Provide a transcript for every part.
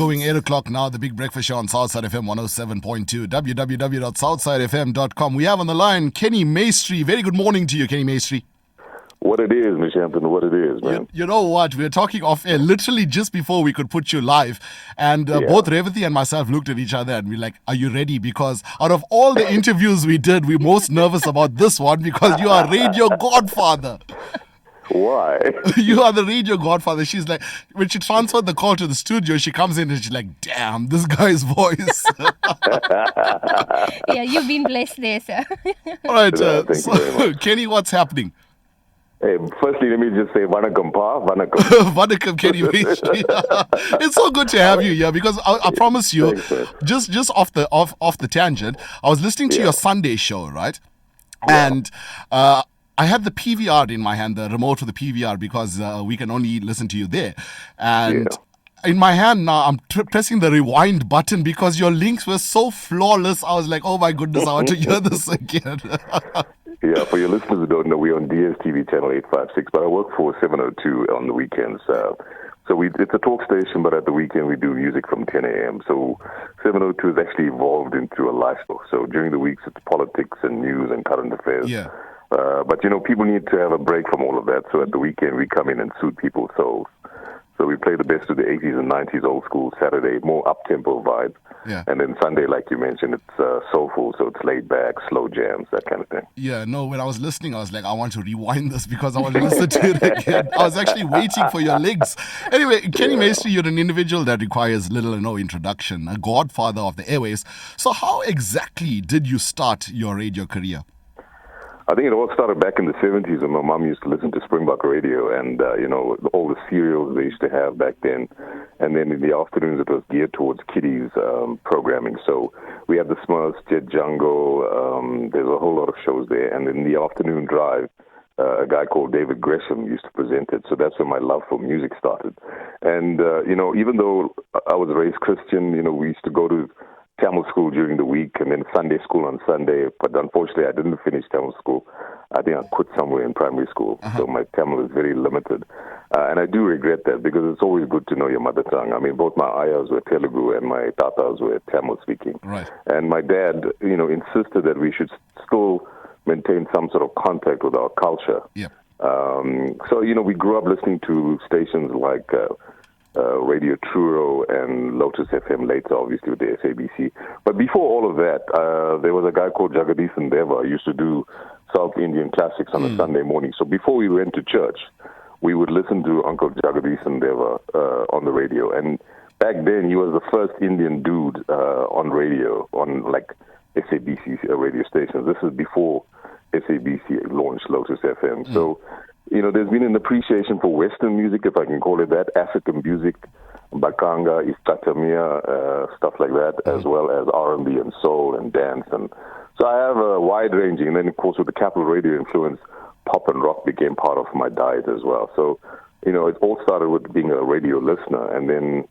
Going 8 o'clock now, the Big Breakfast Show on Southside FM 107.2, www.southsidefm.com. We have on the line Kenny Maistry. Very good morning to you, Kenny Maistry. What it is, Miss Hampton, what it is, man. You know what? We were talking off air literally just before we could put you live. And both Revati and myself looked at each other and we're like, are you ready? Because out of all the interviews we did, we're most nervous about this one because you are radio godfather. Why? You are the radio godfather. She's like, when she transferred the call to the studio, she comes in and she's like, damn, this guy's voice. Yeah, you've been blessed there, sir. All right, Thank you very much. Kenny, what's happening? Hey, firstly, let me just say, Vanakkam, Pa. Vanakkam. Vanakkam, Kenny Maistry. It's so good to have you here because I promise you, Thanks, just off the tangent, I was listening to your Sunday show, right? Yeah. And I had the PVR in my hand, the remote for the PVR, because we can only listen to you there. And in my hand now, I'm pressing the rewind button because your links were so flawless. I was like, oh my goodness, I want to hear this again. Yeah, for your listeners who don't know, we're on DSTV channel 856, but I work for 702 on the weekends. So it's a talk station, but at the weekend we do music from 10 a.m. So 702 has actually evolved into a lifestyle. So during the weeks, it's politics and news and current affairs. Yeah. But, people need to have a break from all of that. So at the weekend, we come in and soothe people's souls. So we play the best of the 80s and 90s, old school. Saturday, more up-tempo vibe. Yeah. And then Sunday, like you mentioned, it's soulful, so it's laid back, slow jams, that kind of thing. Yeah, no, when I was listening, I was like, I want to rewind this because I want to listen to it again. I was actually waiting for your links. Anyway, Kenny Maistry, you're an individual that requires little or no introduction, a godfather of the airways. So how exactly did you start your radio career? I think it all started back in the 70s when my mom used to listen to Springbok radio and, all the serials they used to have back then. And then in the afternoons, it was geared towards kiddies programming. So we had the Smurfs, Jet Jungle, there's a whole lot of shows there. And in the afternoon drive, a guy called David Gresham used to present it. So that's when my love for music started. And, even though I was raised Christian, we used to go to Tamil school during the week and then Sunday school on Sunday. But unfortunately, I didn't finish Tamil school. I think I quit somewhere in primary school. So my Tamil is very limited. And I do regret that because it's always good to know your mother tongue. I mean, both my ayahs were Telugu and my tatas were Tamil speaking. Right. And my dad, insisted that we should still maintain some sort of contact with our culture. Yeah. So, we grew up listening to stations like Radio Truro and Lotus FM later, obviously, with the SABC. But before all of that, there was a guy called Jagadithan Deva who used to do South Indian classics on a Sunday morning. So before we went to church, we would listen to Uncle Jagadithan Deva on the radio. And back then, he was the first Indian dude on radio, on like SABC radio stations. This is before SABC launched Lotus FM. So, there's been an appreciation for Western music, if I can call it that, African music, Bakanga, Istatamia, stuff like that, as well as R&B and soul and dance. And so I have a wide ranging. And then, of course, with the Capital Radio influence, pop and rock became part of my diet as well. So, it all started with being a radio listener. And then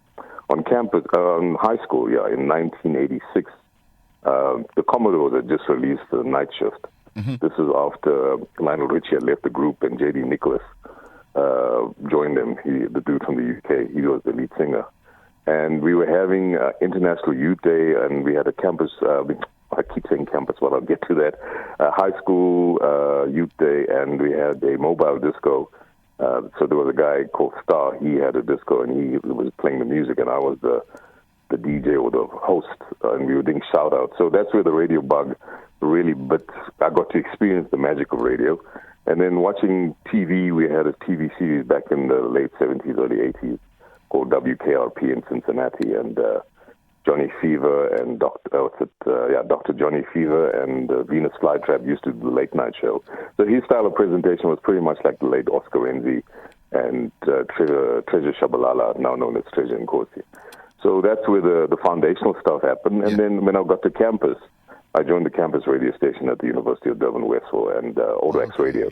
on campus, high school, in 1986, the Commodores had just released The Night Shift. This is after Lionel Richie had left the group and J.D. Nicholas joined them, the dude from the UK. He was the lead singer. And we were having International Youth Day, and we had a campus, I keep saying campus, well, I'll get to that, high school youth day, and we had a mobile disco. So there was a guy called Star. He had a disco, and he was playing the music, and I was the DJ or the host, and we were doing shout-outs. So that's where the radio bug really, but I got to experience the magic of radio. And then watching TV, we had a TV series back in the late 70s, early 80s called WKRP in Cincinnati, and Johnny Fever and Dr. Johnny Fever and Venus Flytrap used to do the late night show. So his style of presentation was pretty much like the late Oscar Renzi and Treasure Shabalala, now known as Treasure Nkosi. So that's where the foundational stuff happened. And then when I got to campus, I joined the campus radio station at the University of Durban Westville and Auto X Radio.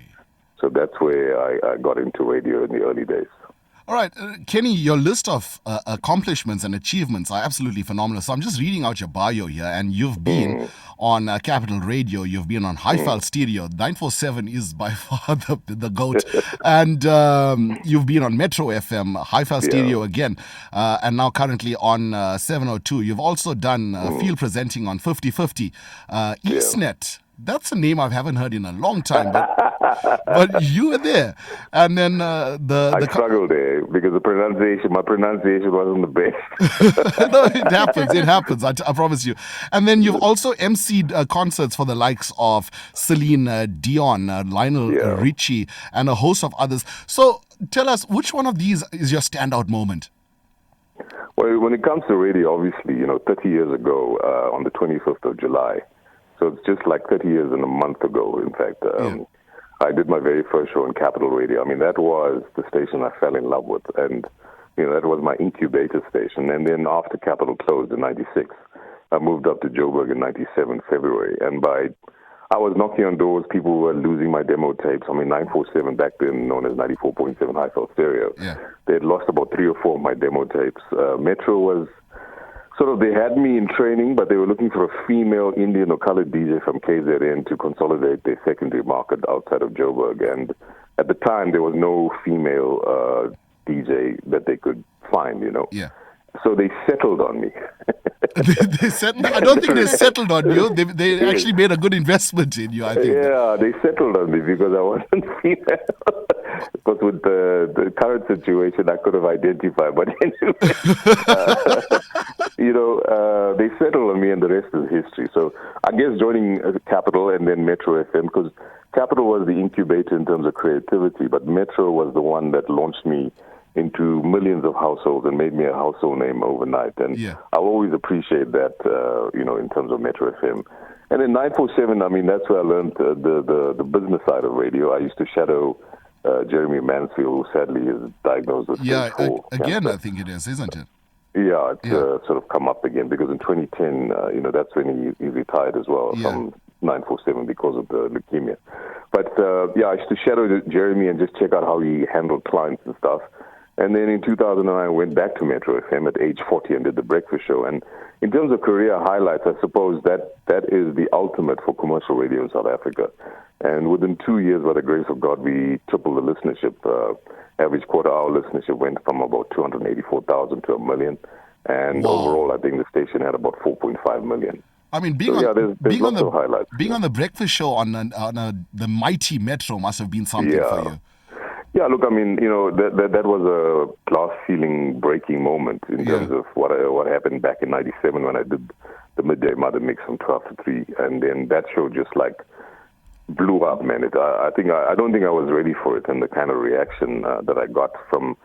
So that's where I got into radio in the early days. All right, Kenny, your list of accomplishments and achievements are absolutely phenomenal. So I'm just reading out your bio here, and you've been on Capital Radio, you've been on Hi-Fi Stereo. 947 is by far the GOAT. And you've been on Metro FM, Hi-Fi Stereo again, and now currently on 702. You've also done field presenting on 50/50. EastNet. That's a name I haven't heard in a long time, but you were there. And then I struggled there because my pronunciation wasn't the best. No, it happens. I promise you. And then you've also emceed concerts for the likes of Celine, Dion, Lionel, Richie, and a host of others. So tell us, which one of these is your standout moment? Well, when it comes to radio, obviously, 30 years ago, on the 25th of July, so it's just like 30 years and a month ago, in fact, I did my very first show on Capital Radio. I mean, that was the station I fell in love with, and, that was my incubator station. And then after Capital closed in 96, I moved up to Joburg in 97 February, and I was knocking on doors. People were losing my demo tapes. I mean, 947 back then, known as 94.7 Hi-Fi Stereo. Yeah. They had lost about 3 or 4 of my demo tapes. Metro was they had me in training, but they were looking for a female Indian or colored DJ from KZN to consolidate their secondary market outside of Joburg. And at the time, there was no female DJ that they could find, Yeah. So they settled on me. I don't think they settled on you. They actually made a good investment in you, I think. Yeah, they settled on me because I wasn't female. Because with the current situation, I could have identified. But anyway, they settled on me, and the rest is history. So I guess joining Capital and then Metro FM, because Capital was the incubator in terms of creativity, but Metro was the one that launched me into millions of households and made me a household name overnight. And I'll always appreciate that, in terms of Metro FM. And in 947, I mean, that's where I learned the business side of radio. I used to shadow Jeremy Mansfield, who sadly is diagnosed with stage 4 again, cancer. I think it is, isn't it? Yeah, it's sort of come up again because in 2010, that's when he retired as well from 947 because of the leukemia. But I used to shadow Jeremy and just check out how he handled clients and stuff. And then in 2009, I went back to Metro FM at age 40 and did the breakfast show. And in terms of career highlights, I suppose that is the ultimate for commercial radio in South Africa. And within 2 years, by the grace of God, we tripled the listenership. Average quarter-hour listenership went from about 284,000 to 1 million. And overall, I think the station had about 4.5 million. I mean, being on the breakfast show on the mighty Metro must have been something for you. Yeah, look, I mean, that was a glass ceiling breaking moment in terms of what happened back in 97 when I did the Midday Mother Mix from 12 to 3. And then that show just blew up, man. I don't think I was ready for it, and the kind of reaction that I got from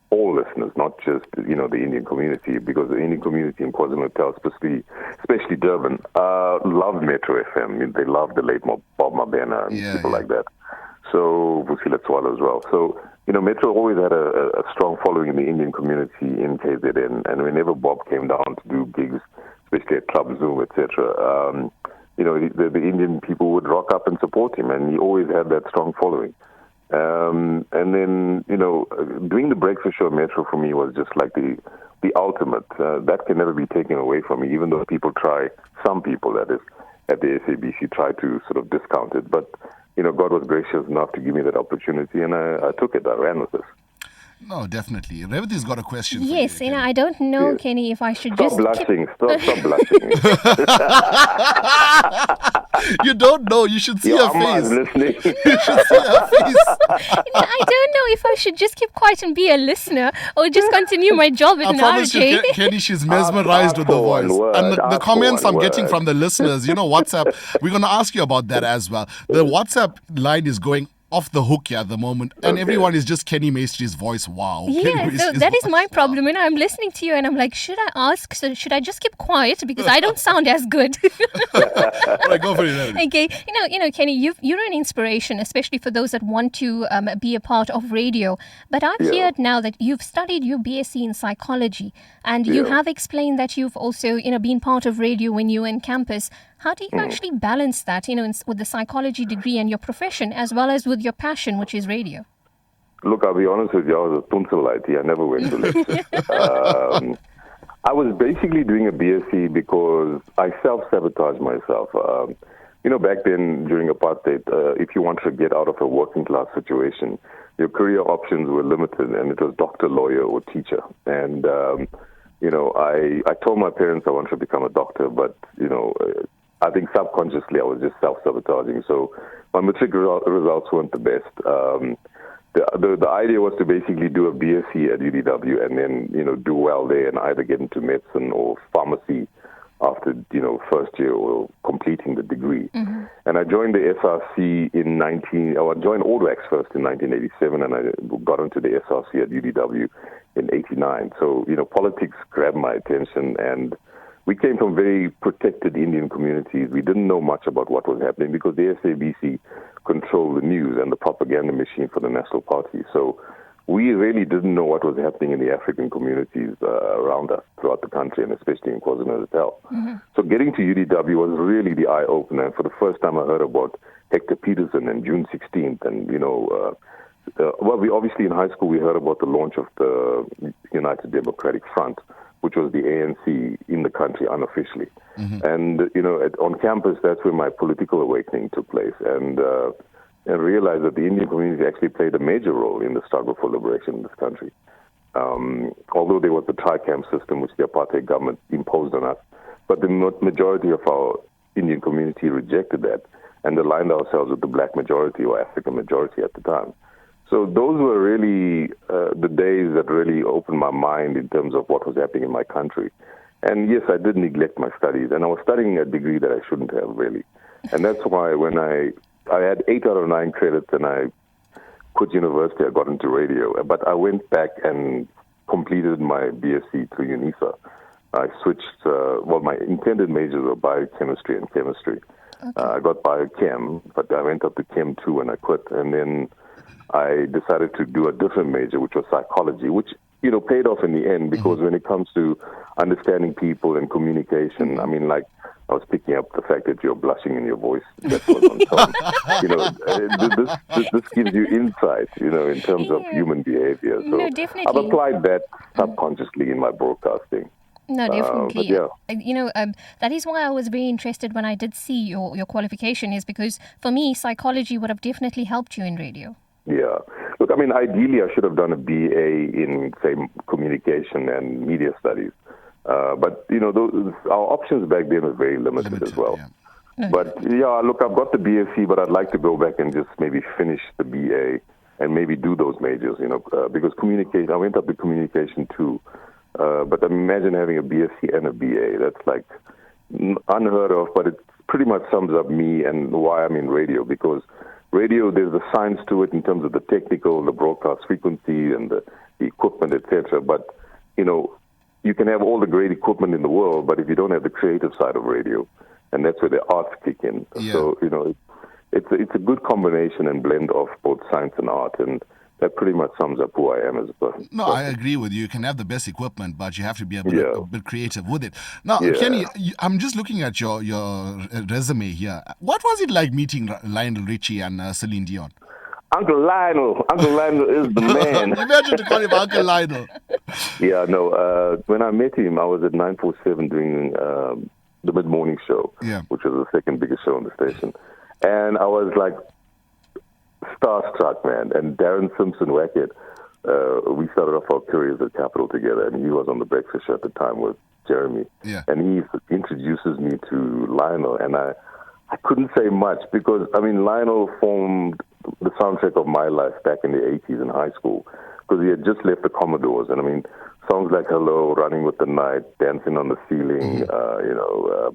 all listeners, not just, the Indian community, because the Indian community in KwaZulu-Natal, especially Durban, loved Metro FM. They loved the late Bob Mabena and people like that. So, Vusile Tswala as well. So, Metro always had a strong following in the Indian community in KZN, and whenever Bob came down to do gigs, especially at Club Zoom, etc., the Indian people would rock up and support him, and he always had that strong following. And then, doing the breakfast show at Metro for me was just like the ultimate. That can never be taken away from me, even though some people, that is, at the SABC try to sort of discount it. But, God was gracious enough to give me that opportunity, and I took it. I ran with it. No, definitely. Revati's got a question. Yes, for you, I don't know, Kenny, if I should Stop just blushing. Stop blushing. You don't know. You should see her face. Listening. You should see her face. I don't know if I should just keep quiet and be a listener or just continue my job as I an promise RJ. you, Kenny, she's mesmerized with the voice. And the comments I'm getting from the listeners, WhatsApp, we're going to ask you about that as well. The WhatsApp line is going off the hook here at the moment, and everyone is just Kenny Maistry's voice. Wow. Yeah, so that is my problem. I'm listening to you and I'm like, should I ask? So should I just keep quiet because I don't sound as good? All right, go for it. Okay, Kenny, you're an inspiration, especially for those that want to be a part of radio. But I've heard now that you've studied your BSc in psychology, and you have explained that you've also, been part of radio when you were in campus. How do you actually balance that, with the psychology degree and your profession, as well as with your passion, which is radio? Look, I'll be honest with you, I was a punsalite. I never went to lecture. I was basically doing a BSc because I self-sabotaged myself. Back then during apartheid, if you wanted to get out of a working class situation, your career options were limited, and it was doctor, lawyer, or teacher. And I told my parents I wanted to become a doctor, but I think subconsciously I was just self-sabotaging. So my matric results weren't the best. The idea was to basically do a BSc at UDW and then do well there and either get into medicine or pharmacy after first year or completing the degree. Mm-hmm. And I joined the SRC I joined Ordwax first in 1987, and I got into the SRC at UDW in 89. So politics grabbed my attention, and we came from very protected Indian communities. We didn't know much about what was happening because the SABC controlled the news and the propaganda machine for the National Party. So we really didn't know what was happening in the African communities around us throughout the country, and especially in KwaZulu-Natal. Mm-hmm. So getting to UDW was really the eye-opener. And for the first time I heard about Hector Peterson and June 16th. And, we obviously in high school we heard about the launch of the United Democratic Front, which was the ANC in the country unofficially. Mm-hmm. And, on campus, that's where my political awakening took place. And realized that the Indian community actually played a major role in the struggle for liberation in this country. Although there was the tri-camp system, which the apartheid government imposed on us, but the majority of our Indian community rejected that and aligned ourselves with the black majority or African majority at the time. So those were really the days that really opened my mind in terms of what was happening in my country. And yes, I did neglect my studies, and I was studying a degree that I shouldn't have really. And that's why when I had 8 out of 9 credits and I quit university, I got into radio. But I went back and completed my BSc through UNISA. I switched, my intended majors were biochemistry and chemistry. Okay. I got biochem, but I went up to Chem 2 and I quit. And then I decided to do a different major, which was psychology, which, paid off in the end because when it comes to understanding people and communication, I mean, like, I was picking up the fact that you're blushing in your voice. That was on tone. This gives you insight, in terms of human behavior. So no, definitely. I've applied that subconsciously in my broadcasting. No, definitely. Yeah. That is why I was very interested when I did see your qualification, is because for me, psychology would have definitely helped you in radio. Yeah. Look, I mean, ideally, I should have done a BA in, say, communication and media studies. But, our options back then were very limited as well. Yeah. But, look, I've got the BSc, but I'd like to go back and just maybe finish the BA and maybe do those majors, because communication, I went up to communication too. But imagine having a BSc and a BA. That's like unheard of, but it pretty much sums up me and why I'm in radio, because radio, there's a science to it in terms of the technical, the broadcast frequency and the equipment, etc. But, you can have all the great equipment in the world, but if you don't have the creative side of radio, and that's where the arts kick in. Yeah. So, it's a good combination and blend of both science and art, and that pretty much sums up who I am as a person. No, I agree with you. You can have the best equipment, but you have to be a bit creative with it. Now, Kenny, I'm just looking at your resume here. What was it like meeting Lionel Richie and Celine Dion? Uncle Lionel is the man. Imagine to call him Uncle Lionel. Yeah, no. When I met him, I was at 947 doing the mid-morning show, which was the second biggest show on the station. And I was like starstruck, man. And Darren Simpson-Wackett, we started off our careers at Capital together, and he was on the breakfast show at the time with Jeremy. Yeah. And he introduces me to Lionel, and I couldn't say much because, I mean, Lionel formed the soundtrack of my life back in the 80s in high school because he had just left the Commodores. And, I mean, songs like Hello, Running with the Night, Dancing on the Ceiling,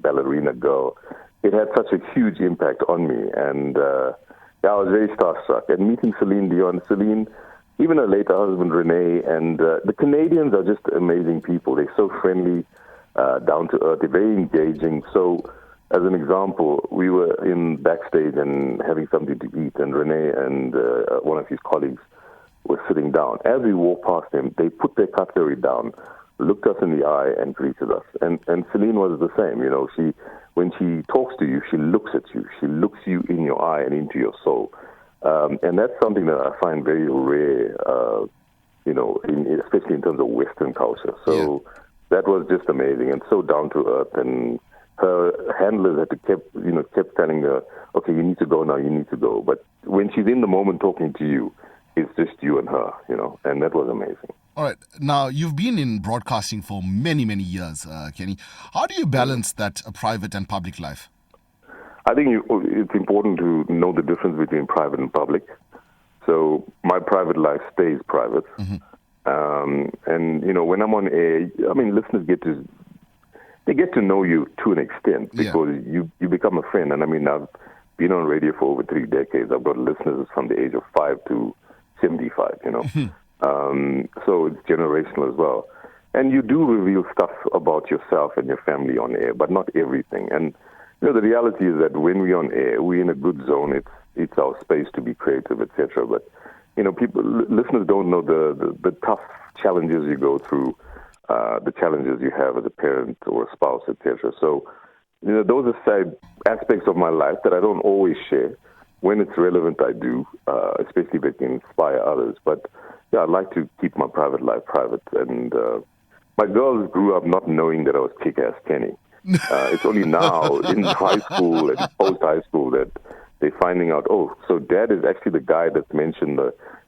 Ballerina Girl, it had such a huge impact on me. And, I was very starstruck. And meeting Celine Dion, even her later husband, Renee, and the Canadians are just amazing people. They're so friendly, down to earth. They're very engaging. So, as an example, we were in backstage and having something to eat, and Renee and one of his colleagues were sitting down. As we walked past them, they put their cutlery down, looked us in the eye, and greeted us. And Celine was the same. When she talks to you, she looks at you. She looks you in your eye and into your soul. And that's something that I find very rare, especially in terms of Western culture. So that was just amazing and so down to earth. And her handlers kept telling her, okay, you need to go now, you need to go. But when she's in the moment talking to you, it's just you and her, and that was amazing. All right. Now, you've been in broadcasting for many, many years, Kenny. How do you balance that private and public life? I think it's important to know the difference between private and public. So my private life stays private. Mm-hmm. And, when I'm on air, listeners get to know you to an extent because you become a friend. And I've been on radio for over 3 decades. I've got listeners from the age of 5 to 75, So it's generational as well. And you do reveal stuff about yourself and your family on air, but not everything. And, the reality is that when we're on air, we're in a good zone. It's our space to be creative, etc. But, listeners don't know the tough challenges you go through, the challenges you have as a parent or a spouse, etc. So, those are side aspects of my life that I don't always share. When it's relevant, I do, especially if it can inspire others. But, I'd like to keep my private life private. And my girls grew up not knowing that I was Kick-Ass Kenny. It's only now in high school and post-high school that they're finding out, so Dad is actually the guy that's mentioned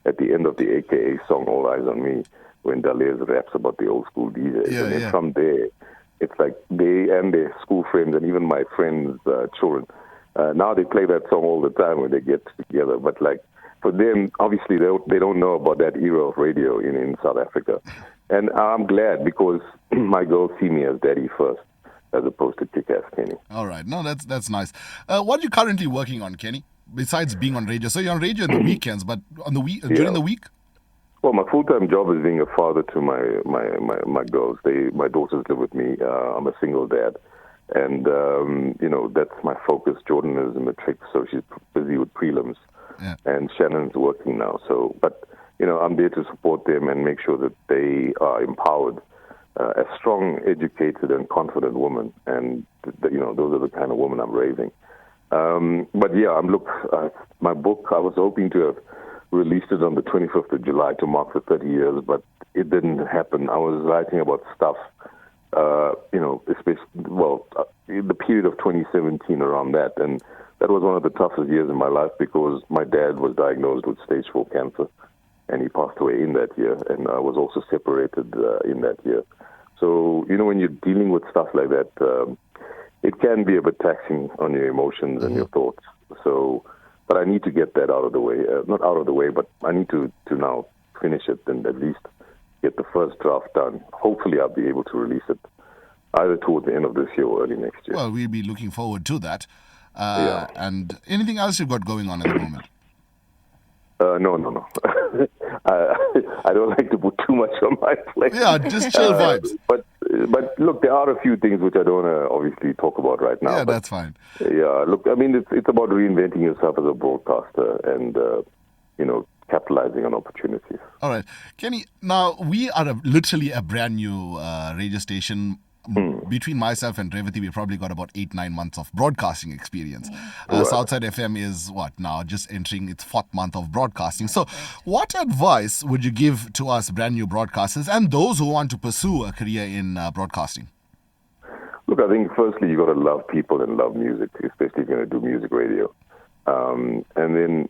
at the end of the AKA song, All Eyes on Me, when Dalia's raps about the old school DJs. And then from there, it's like they and their school friends and even my friends' children, now they play that song all the time when they get together. But for them, obviously, they don't know about that era of radio in South Africa. And I'm glad because my girls see me as daddy first, as opposed to Kick-Ass Kenny. All right. No, that's nice. What are you currently working on, Kenny, besides being on radio? So you're on radio in the weekends, but on the during the week? Well, my full-time job is being a father to my girls. My daughters live with me. I'm a single dad. And, that's my focus. Jordan is in matric, so she's busy with prelims. Yeah. And Shannon's working now. So, but, I'm there to support them and make sure that they are empowered as strong, educated, and confident women. And, those are the kind of women I'm raising. My book, I was hoping to have released it on the 25th of July to mark the 30 years, but it didn't happen. I was writing about stuff, in the period of 2017 around that. And that was one of the toughest years in my life because my dad was diagnosed with stage 4 cancer, and he passed away in that year. And I was also separated in that year. So, when you're dealing with stuff like that, it can be a bit taxing on your emotions and your thoughts. So, but I need to get that out of the way. Not out of the way, but I need to now finish it and at least get the first draft done. Hopefully I'll be able to release it either towards the end of this year or early next year. Well, we'll be looking forward to that. And anything else you've got going on at the moment? No. I don't like to put too much on my plate. Yeah, just chill vibes. But look, there are a few things which I don't want to obviously talk about right now. Yeah, that's fine. Yeah, look, it's about reinventing yourself as a broadcaster and, capitalizing on opportunities. All right. Kenny, now we are literally a brand new radio station. Between myself and Revati, we've probably got about 8-9 months of broadcasting experience. Southside FM is now just entering its 4th month of broadcasting. So what advice would you give to us brand new broadcasters and those who want to pursue a career in broadcasting? Look, I think firstly, you got to love people and love music, especially if you're going to do music radio. And then,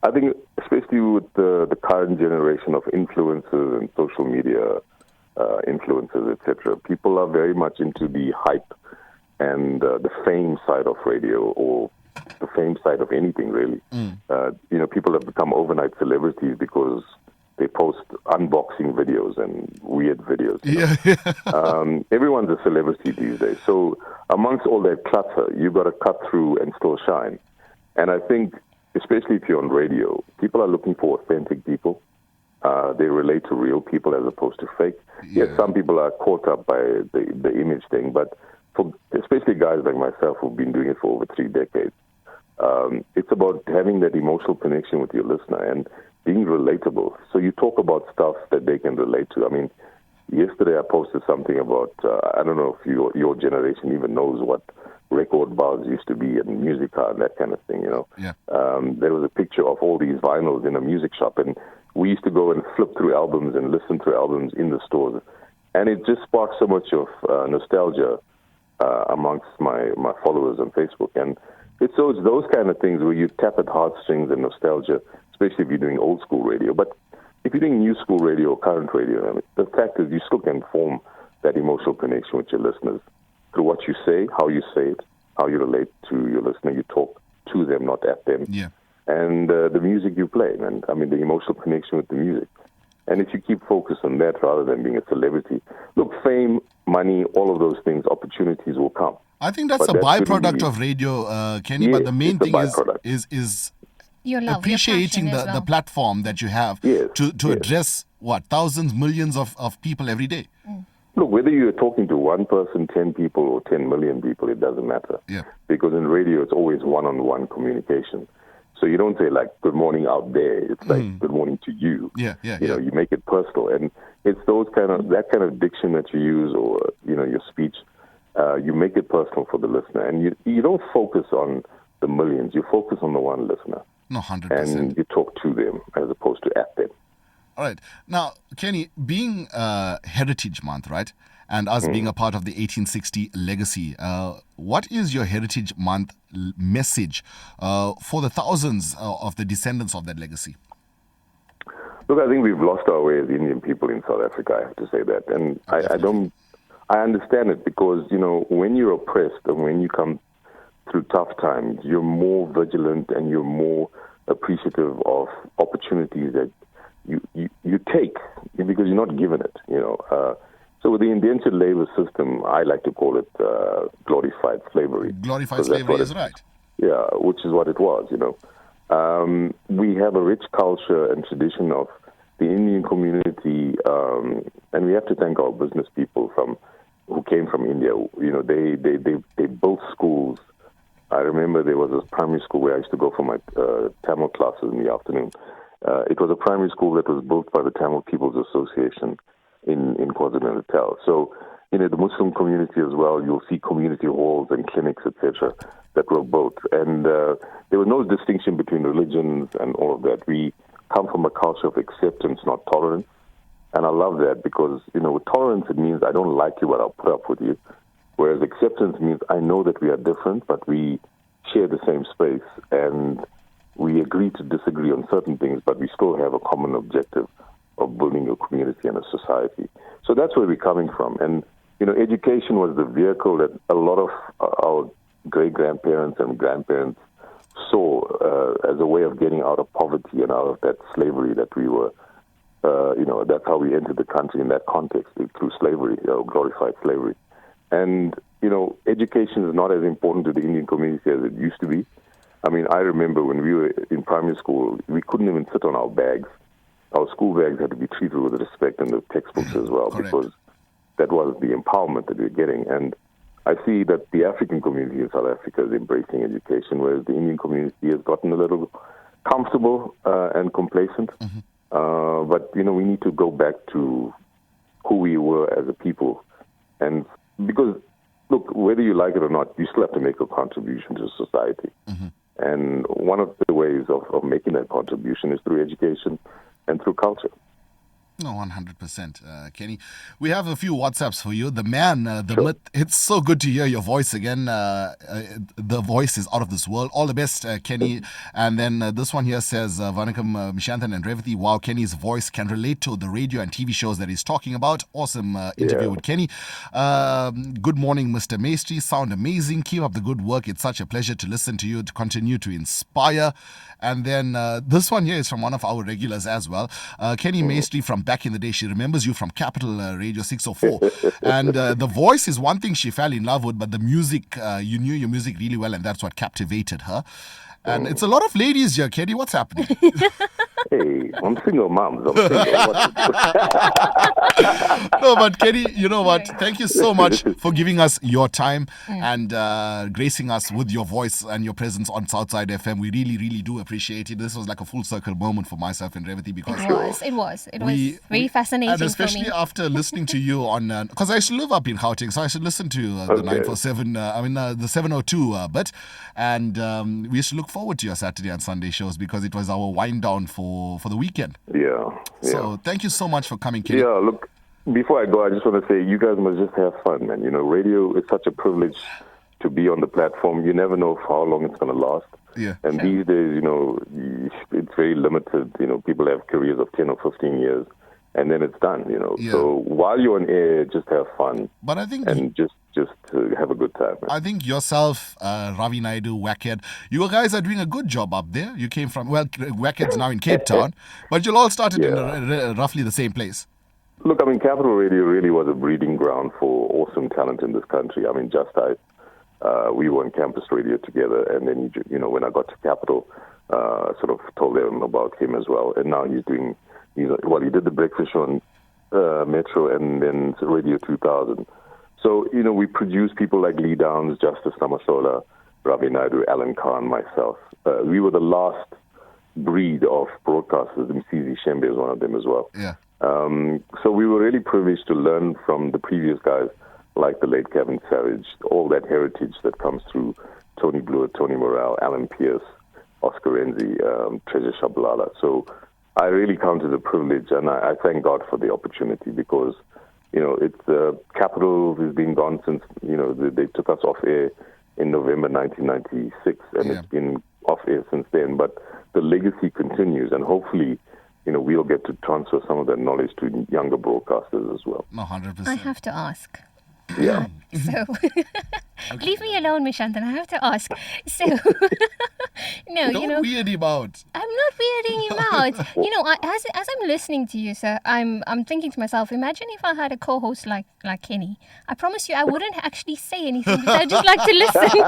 I think especially with the current generation of influencers and social media influencers, etc. People are very much into the hype and the fame side of radio or the fame side of anything, really. People have become overnight celebrities because they post unboxing videos and weird videos. Everyone's a celebrity these days. So amongst all that clutter, you've got to cut through and still shine. And I think, especially if you're on radio, people are looking for authentic people. They relate to real people as opposed to fake. Yes, some people are caught up by the image thing, but for especially guys like myself who've been doing it for over 3 decades, it's about having that emotional connection with your listener and being relatable. So you talk about stuff that they can relate to. Yesterday I posted something about, I don't know if your generation even knows what record bars used to be and Musica and that kind of thing, Yeah. There was a picture of all these vinyls in a music shop, and we used to go and flip through albums and listen to albums in the stores. And it just sparked so much of nostalgia amongst my followers on Facebook. And it's those kind of things where you tap at heartstrings and nostalgia, especially if you're doing old school radio. But if you're doing new school radio or current radio, I mean, the fact is you still can form that emotional connection with your listeners through what you say, how you say it, how you relate to your listener. You talk to them, not at them. Yeah. And the music you play, and I mean the emotional connection with the music. And if you keep focused on that rather than being a celebrity, look, fame, money, all of those things, opportunities will come. I think that's a byproduct of radio, Kenny. Yes, but the main thing is Your love, appreciating your passion as the well. platform that you have to address thousands, millions of people every day. Look, whether you're talking to one person, 10 people, or 10 million people, it doesn't matter. Yeah. Because in radio, it's always one-on-one communication. So you don't say, like, good morning out there. It's like, good morning to you. Yeah. You make it personal. And it's that kind of diction that you use, or, your speech, you make it personal for the listener. And you don't focus on the millions. You focus on the one listener. No, 100%. And you talk to them as opposed to at them. All right. Now, Kenny, being Heritage Month, right, and us being a part of the 1860 legacy, what is your Heritage Month message for the thousands of the descendants of that legacy? Look, I think we've lost our way as Indian people in South Africa, I have to say that. And I understand it because, when you're oppressed and when you come through tough times, you're more vigilant and you're more appreciative of opportunities that you take because you're not given it, So with the indentured labor system, I like to call it glorified slavery. Glorified slavery is right. Yeah, which is what it was, We have a rich culture and tradition of the Indian community, and we have to thank our business people who came from India. They built schools. I remember there was this primary school where I used to go for my Tamil classes in the afternoon. It was a primary school that was built by the Tamil People's Association in KwaZulu-Natal. So, the Muslim community as well, you'll see community halls and clinics, etc., that were built. And there was no distinction between religions and all of that. We come from a culture of acceptance, not tolerance. And I love that because, with tolerance, it means I don't like you, but I'll put up with you. Whereas acceptance means I know that we are different, but we share the same space and we agree to disagree on certain things, but we still have a common objective of building a community and a society. So that's where we're coming from. And, education was the vehicle that a lot of our great-grandparents and grandparents saw as a way of getting out of poverty and out of that slavery that we were, that's how we entered the country in that context, through slavery, glorified slavery. And, education is not as important to the Indian community as it used to be. I mean, I remember when we were in primary school, we couldn't even sit on our bags. Our school bags had to be treated with respect, and the textbooks as well, Correct. because that was the empowerment that we were getting. And I see that the African community in South Africa is embracing education, whereas the Indian community has gotten a little comfortable and complacent. But, we need to go back to who we were as a people. And because, look, whether you like it or not, you still have to make a contribution to society. And one of the ways of making that contribution is through education and through culture. No, 100%, Kenny. We have a few WhatsApps for you. The man, the myth. It's so good to hear your voice again. The voice is out of this world. All the best, Kenny. And then this one here says, Vanakkam, Mishanthan and Revati. Wow, Kenny's voice can relate to the radio and TV shows that he's talking about. Awesome interview with Kenny. Good morning, Mr. Maistry. Sound amazing. Keep up the good work. It's such a pleasure to listen to you, to continue to inspire. And then this one here is from one of our regulars as well. Kenny Maistry from back in the day. She remembers you from Capital Radio 604. And the voice is one thing she fell in love with, but the music, you knew your music really well, and that's what captivated her. And it's a lot of ladies here, Kenny. What's happening? Hey, I'm single moms. I'm single. No, but Kenny, you know what? Thank you so much for giving us your time and gracing us with your voice and your presence on Southside FM. We really, really do appreciate it. This was like a full circle moment for myself and Revati because It was very fascinating and especially for me. after listening to you on because I used to live up in Gauteng, so I should listen to the 947. The 702 bit, and we used to look forward to your Saturday and Sunday shows because it was our wind down for the weekend. Yeah. So thank you so much for coming, Kenny. Yeah, look, before I go, I just want to say you guys must just have fun, man. You know, radio is such a privilege to be on the platform. You never know for how long it's going to last. Yeah. And these days, you know, it's very limited. You know, people have careers of 10 or 15 years, and then it's done, you know. Yeah. So while you're on air, just have fun. But I think... And just have a good time, man. I think yourself, Ravi Naidu, Wackhead, you guys are doing a good job up there. You came from, Wackhead's now in Cape Town, but you'll all started in roughly the same place. Look, I mean, Capital Radio really was a breeding ground for awesome talent in this country. I mean, Just I, we were on campus radio together, and then, you know, when I got to Capital, sort of told them about him as well. And now he did the breakfast show on Metro and then Radio 2000. So, you know, we produce people like Lee Downs, Justice Namasola, Ravi Naidu, Alan Khan, myself. We were the last breed of broadcasters. Msizi Shembe is one of them as well. Yeah. So we were really privileged to learn from the previous guys like the late Kevin Savage, all that heritage that comes through Tony Blewett, Tony Morrell, Alan Pierce, Oscar Renzi, Treasure Shabalala. So I really count it a privilege, and I thank God for the opportunity because, you know, it's Capital has been gone since, you know, they took us off air in November 1996, and it's been off air since then. But the legacy continues, and hopefully, you know, we'll get to transfer some of that knowledge to younger broadcasters as well. 100%. I have to ask. Yeah. So, leave me alone, Mishantan. I have to ask. So, no, Don't you know, weird him out. I'm not weirding you out. You know, as I'm listening to you, sir, I'm thinking to myself, imagine if I had a co-host like Kenny. I promise you, I wouldn't actually say anything because I'd just like to listen.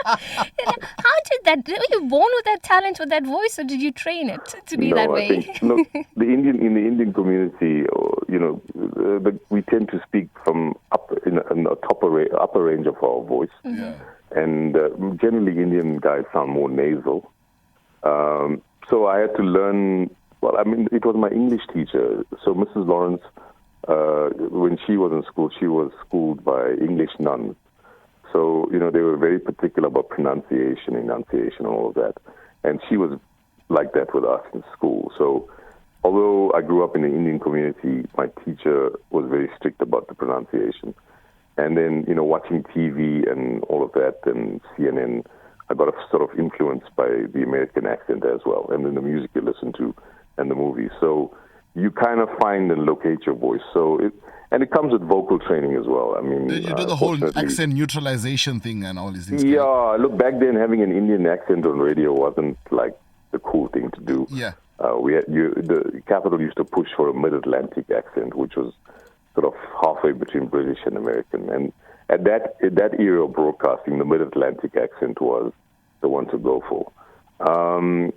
How did that? Were you born with that talent, with that voice, or did you train it to be that way? I think, look, in the Indian community, you know, we tend to speak from in a upper range of our voice. Yeah. And generally Indian guys sound more nasal. So I had to learn, well, I mean, it was my English teacher. So Mrs. Lawrence, when she was in school, she was schooled by English nuns. So, you know, they were very particular about pronunciation, enunciation, and all of that. And she was like that with us in school. So although I grew up in the Indian community, my teacher was very strict about the pronunciation. And then, you know, watching TV and all of that and CNN, I got sort of influenced by the American accent as well, and then the music you listen to and the movies. So you kind of find and locate your voice. So it comes with vocal training as well. I mean, You do the whole accent neutralization thing and all these things. Yeah, look, back then having an Indian accent on radio wasn't like the cool thing to do. Yeah. The Capital used to push for a mid-Atlantic accent, which was sort of halfway between British and American. And at that era of broadcasting, the mid-Atlantic accent was the one to go for.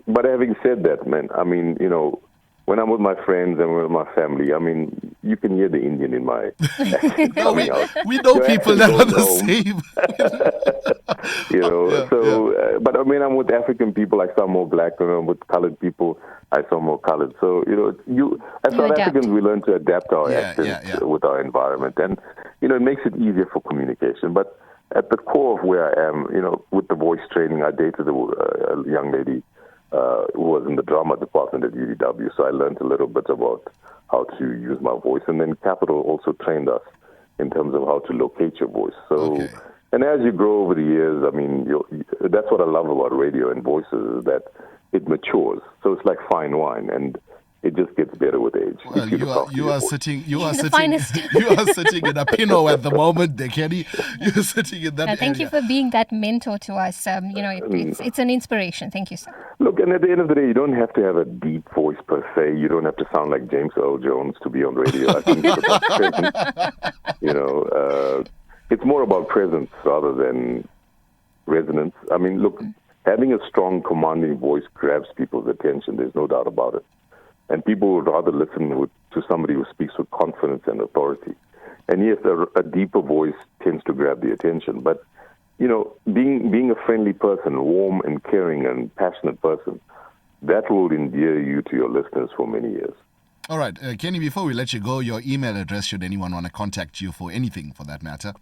But having said that, man, I mean, you know, when I'm with my friends and with my family, I mean, you can hear the Indian in my accent coming out. We know people that are the same. You know, but when I'm with African people, I sound more black. When I'm with colored people, I sound more colored. So, you know, as South Africans, we learn to adapt our accents with our environment. And, you know, it makes it easier for communication. But at the core of where I am, you know, with the voice training, I dated a young lady who was in the drama department at UDW. So I learned a little bit about how to use my voice. And then Capital also trained us in terms of how to locate your voice. So, and as you grow over the years, I mean, that's what I love about radio and voices, is that it matures. So it's like fine wine, and it just gets better with age. Well, you are sitting in a Pinot at the moment, Kenny. You're sitting in that. Thank you for being that mentor to us. You know, it's an inspiration. Thank you, sir. Look, and at the end of the day, you don't have to have a deep voice per se. You don't have to sound like James Earl Jones to be on radio. I think it's about presence. You know, it's more about presence rather than resonance. I mean, look, having a strong, commanding voice grabs people's attention. There's no doubt about it. And people would rather listen to somebody who speaks with confidence and authority. And yes, a deeper voice tends to grab the attention. But, being a friendly person, warm and caring and passionate person, that will endear you to your listeners for many years. All right. Kenny, before we let you go, your email address, should anyone want to contact you for anything for that matter?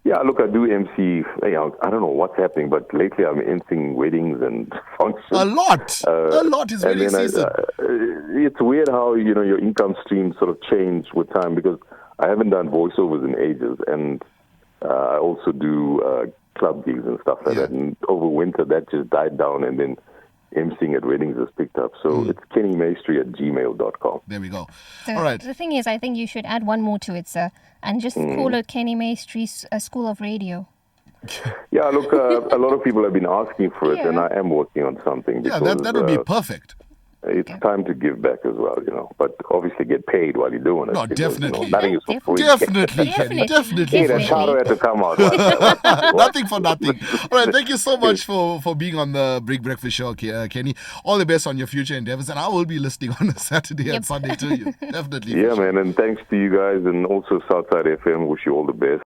Yeah, look, I do MC. I don't know what's happening, but lately I'm emceeing weddings and functions. A lot is wedding season. It's weird how, your income streams sort of change with time, because I haven't done voiceovers in ages, and I also do club gigs and stuff like that. And over winter, that just died down, and then emceeing at weddings has picked up. So it's kennymaistry@gmail.com. There we go. So all right. The thing is, I think you should add one more to it, sir, and just call it Kenny Maistry's School of Radio. Yeah, look, a lot of people have been asking for it, Yeah. and I am working on something. Yeah, Because, that would be perfect. It's time to give back as well, but obviously get paid while you're doing it. No, because, definitely. nothing is for free. Definitely, Kenny. Definitely. Hey, that shadow had to come out. Nothing for nothing. All right, thank you so much for being on the Big Breakfast Show, Kenny. All the best on your future endeavors, and I will be listening on a Saturday and Sunday to you. Definitely. Yeah, man, and thanks to you guys, and also Southside FM. Wish you all the best.